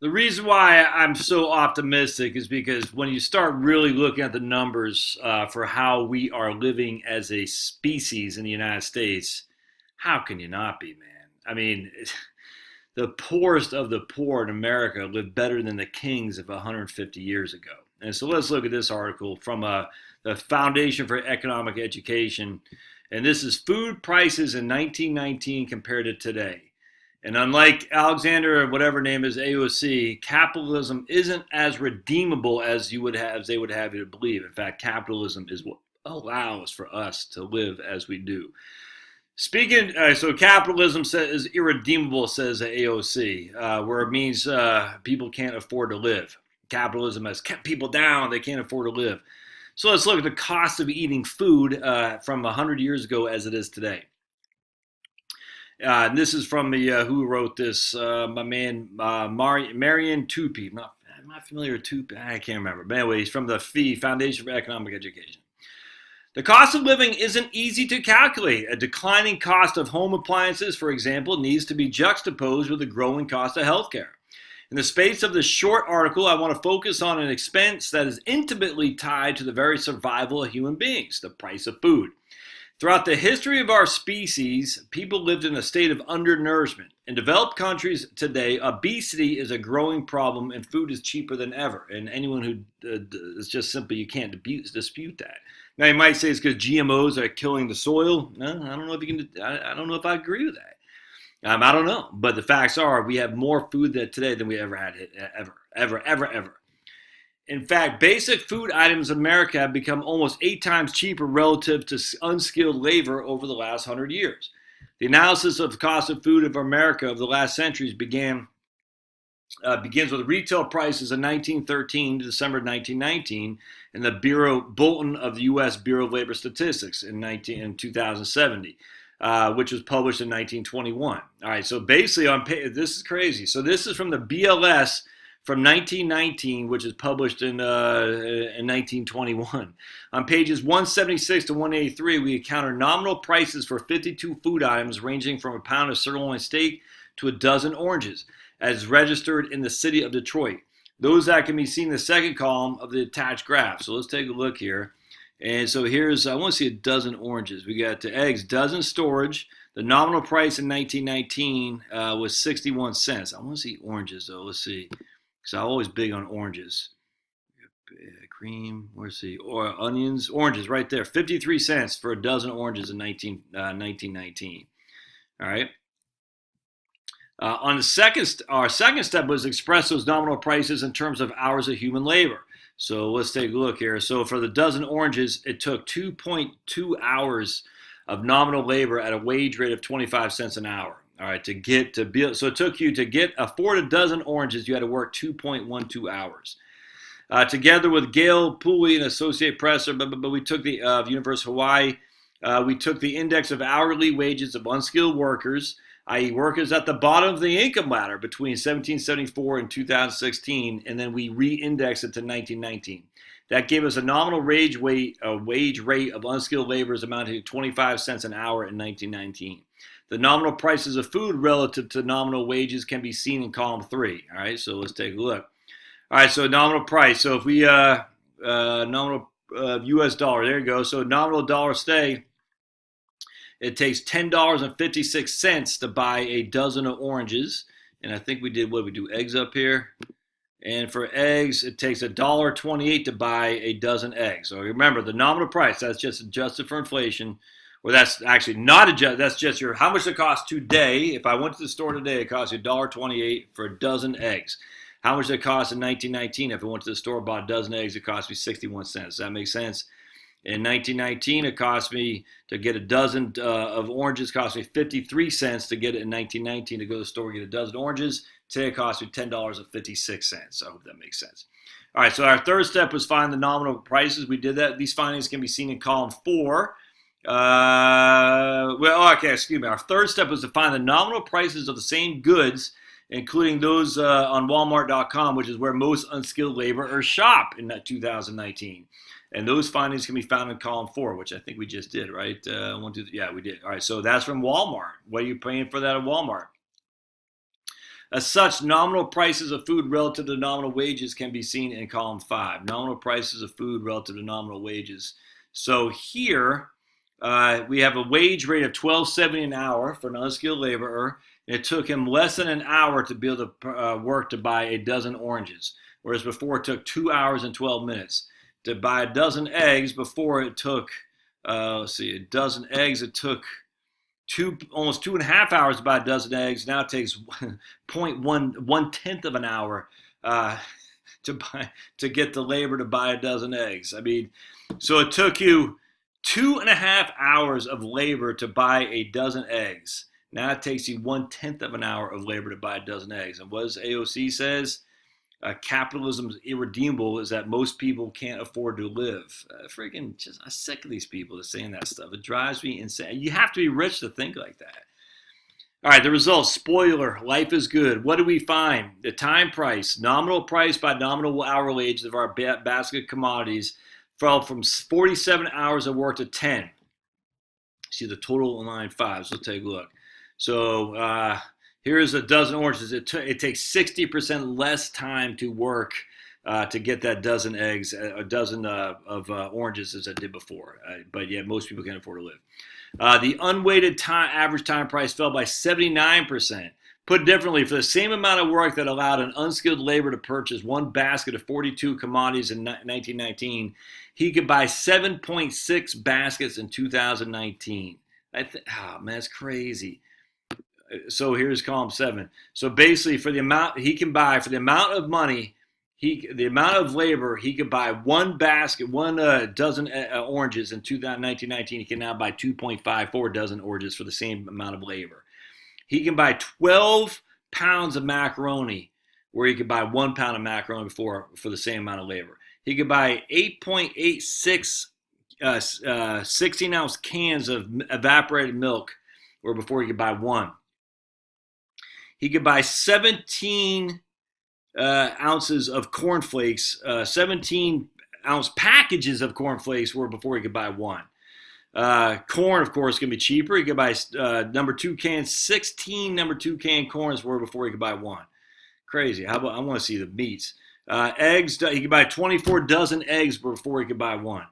The reason why I'm so optimistic is because when you start really looking at the numbers for how we are living as a species in the United States, how can you not be, man? I mean, the poorest of the poor in America live better than the kings of 150 years ago. And so let's look at this article from the Foundation for Economic Education. And this is food prices in 1919 compared to today. And unlike Alexander or whatever name is AOC, capitalism isn't as redeemable as they would have you to believe. In fact, capitalism is what allows for us to live as we do. Speaking, so capitalism is irredeemable, says AOC, where it means people can't afford to live. Capitalism has kept people down; they can't afford to live. So let's look at the cost of eating food from 100 years ago as it is today. And this is from the who wrote this, my man Marian Tupy. I'm not familiar with Tupy. I can't remember. But anyway, he's from the Foundation for Economic Education. The cost of living isn't easy to calculate. A declining cost of home appliances, for example, needs to be juxtaposed with the growing cost of healthcare. In the space of this short article, I want to focus on an expense that is intimately tied to the very survival of human beings, the price of food. Throughout the history of our species, people lived in a state of undernourishment. In developed countries today, obesity is a growing problem and food is cheaper than ever. And anyone who is just simply, you can't dispute that. Now, you might say it's because GMOs are killing the soil. No, I don't know if you can. I don't know if I agree with that. I don't know. But the facts are we have more food today than we ever had, ever. In fact, basic food items in America have become almost 8 times cheaper relative to unskilled labor over the last 100 years. The analysis of the cost of food of America over the last centuries begins with retail prices in 1913 to December 1919 in the Bulletin of the U.S. Bureau of Labor Statistics in 2070, which was published in 1921. All right, so basically, this is crazy. So this is from the BLS from 1919, which is published in 1921. On pages 176 to 183, we encounter nominal prices for 52 food items ranging from a pound of sirloin steak to a dozen oranges, as registered in the city of Detroit. Those that can be seen in the second column of the attached graph. So let's take a look here. And so I want to see a dozen oranges. We got the eggs, dozen storage. The nominal price in 1919 was 61 cents. I want to see oranges, though. Let's see. So I'm always big on oranges. Cream, where's the onions? Oranges right there. 53 cents for a dozen oranges in 1919. All right. Our second step was to express those nominal prices in terms of hours of human labor. So let's take a look here. So for the dozen oranges, it took 2.2 hours of nominal labor at a wage rate of 25 cents an hour. All right, so it took you to afford a dozen oranges, you had to work 2.12 hours. Together with Gail Pooley and Associate Press, but we took the University of Hawaii, we took the index of hourly wages of unskilled workers, i.e. workers at the bottom of the income ladder between 1774 and 2016, and then we re-indexed it to 1919. That gave us a nominal wage rate of unskilled laborers amounting to 25 cents an hour in 1919. The nominal prices of food relative to nominal wages can be seen in column 3. All right, so let's take a look. All right, so nominal price. So if we nominal U.S. dollar, there you go. So nominal dollar stay. It takes $10.56 to buy a dozen of oranges, and I think we do eggs up here. And for eggs, it takes $1.28 to buy a dozen eggs. So remember, the nominal price, that's just adjusted for inflation. Well, that's actually not adjusted. That's just how much it costs today. If I went to the store today, it costs you $1.28 for a dozen eggs. How much did it cost in 1919? If I went to the store and bought a dozen eggs, it cost me 61 cents. Does that make sense? In 1919, it cost me to get a dozen of oranges, cost me 53 cents to get it in 1919 to go to the store and get a dozen oranges. Today, it cost me $10.56. I hope that makes sense. All right, so our third step was find the nominal prices. We did that. These findings can be seen in column 4. Our third step was to find the nominal prices of the same goods, including those on Walmart.com, which is where most unskilled laborers shop in 2019. And those findings can be found in column 4, which I think we just did, right? Yeah, we did. All right, so that's from Walmart. What are you paying for that at Walmart? As such, nominal prices of food relative to nominal wages can be seen in column 5. Nominal prices of food relative to nominal wages. So here we have a wage rate of $12.70 an hour for an unskilled laborer. It took him less than an hour to be able to work to buy a dozen oranges, whereas before it took 2 hours and 12 minutes. To buy a dozen eggs, before it took, a dozen eggs, it took almost 2.5 hours to buy a dozen eggs. Now it takes 1/10 of an hour to get the labor to buy a dozen eggs. I mean, so it took you 2.5 hours of labor to buy a dozen eggs. Now it takes you 1/10 of an hour of labor to buy a dozen eggs. And what does AOC says? Capitalism is irredeemable, is that most people can't afford to live. I'm sick of these people that's saying that stuff. It drives me insane. You have to be rich to think like that. All right, the results. Spoiler, life is good. What do we find? The time price, nominal price by nominal hour wage of our basket of commodities fell from 47 hours of work to 10. See the total in line 5, so let's take a look. So here's a dozen oranges. It takes 60% less time to work to get that dozen eggs, a dozen of oranges as I did before. But yet most people can't afford to live. The unweighted average time price fell by 79%. Put differently, for the same amount of work that allowed an unskilled laborer to purchase one basket of 42 commodities in 1919, he could buy 7.6 baskets in 2019. Man, that's crazy. So here's column 7. So basically, for the amount he can buy, for the amount of money, the amount of labor, he could buy one basket, one dozen oranges in 1919. He can now buy 2.54 dozen oranges for the same amount of labor. He can buy 12 pounds of macaroni, where he could buy 1 pound of macaroni before for the same amount of labor. He could buy 8.86 16-ounce cans of evaporated milk, where before he could buy 1. He could buy 17 ounces of cornflakes, 17-ounce packages of cornflakes, where before he could buy 1. Corn, of course, can be cheaper. He could buy number 2 cans, 16 number 2 can corns, where before he could buy 1. Crazy. How about, I want to see the meats. Eggs, he could buy 24 dozen eggs before he could buy 1.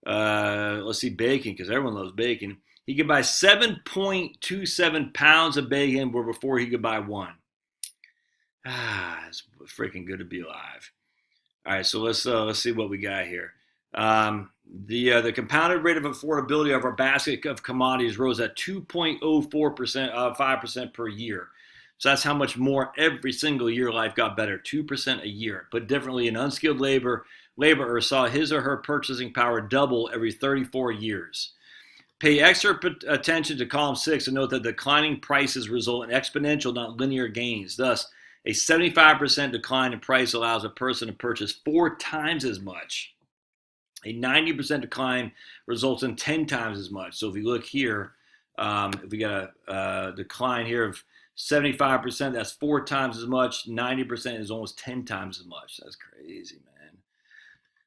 Let's see, bacon, because everyone loves bacon. He could buy 7.27 pounds of bacon where before he could buy 1. It's freaking good to be alive. All right, so let's see what we got here. The compounded rate of affordability of our basket of commodities rose at 2.04%, 5% per year. So that's how much more every single year life got better, 2% a year. Put differently, an unskilled laborer saw his or her purchasing power double every 34 years. Pay extra attention to column 6 and note that declining prices result in exponential, not linear gains. Thus, a 75% decline in price allows a person to purchase 4 times as much. A 90% decline results in 10 times as much. So if you look here, if we got a decline here of 75%, that's 4 times as much. 90% is almost 10 times as much. That's crazy, man.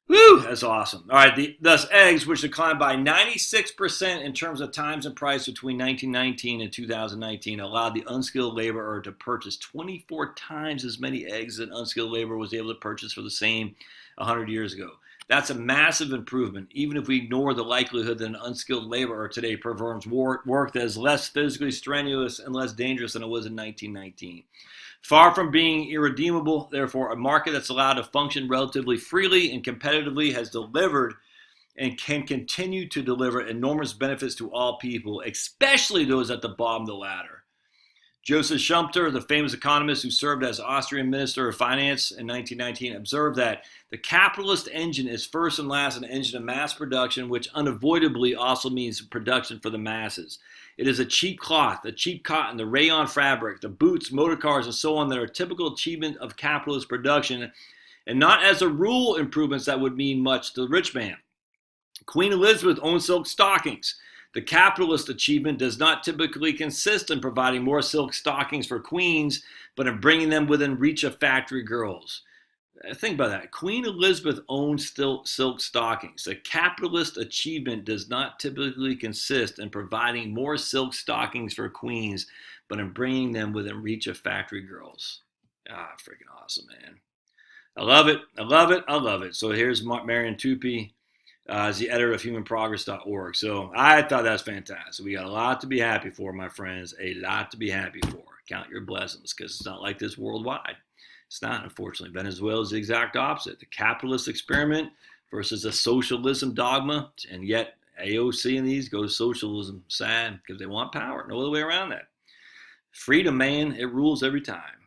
Woo, that's awesome. All right, thus eggs, which declined by 96% in terms of times and price between 1919 and 2019, allowed the unskilled laborer to purchase 24 times as many eggs as an unskilled laborer was able to purchase for the same 100 years ago. That's a massive improvement, even if we ignore the likelihood that an unskilled laborer today performs work that is less physically strenuous and less dangerous than it was in 1919. Far from being irredeemable, therefore, a market that's allowed to function relatively freely and competitively has delivered and can continue to deliver enormous benefits to all people, especially those at the bottom of the ladder. Joseph Schumpeter, the famous economist who served as Austrian Minister of Finance in 1919, observed that the capitalist engine is first and last an engine of mass production, which unavoidably also means production for the masses. It is a cheap cloth, the cheap cotton, the rayon fabric, the boots, motor cars, and so on that are a typical achievement of capitalist production, and not as a rule improvements that would mean much to the rich man. Queen Elizabeth owned silk stockings. The capitalist achievement does not typically consist in providing more silk stockings for queens, but in bringing them within reach of factory girls. Think about that. Queen Elizabeth owned silk stockings. The capitalist achievement does not typically consist in providing more silk stockings for queens, but in bringing them within reach of factory girls. Ah, freaking awesome, man. I love it. I love it. I love it. So here's Marion Tupy. Is the editor of humanprogress.org. So I thought that's fantastic. We got a lot to be happy for, my friends. A lot to be happy for. Count your blessings, because it's not like this worldwide. It's not, unfortunately. Venezuela is the exact opposite. The capitalist experiment versus a socialism dogma. And yet AOC and these go to socialism. Sad, because they want power. No other way around that. Freedom, man, it rules every time.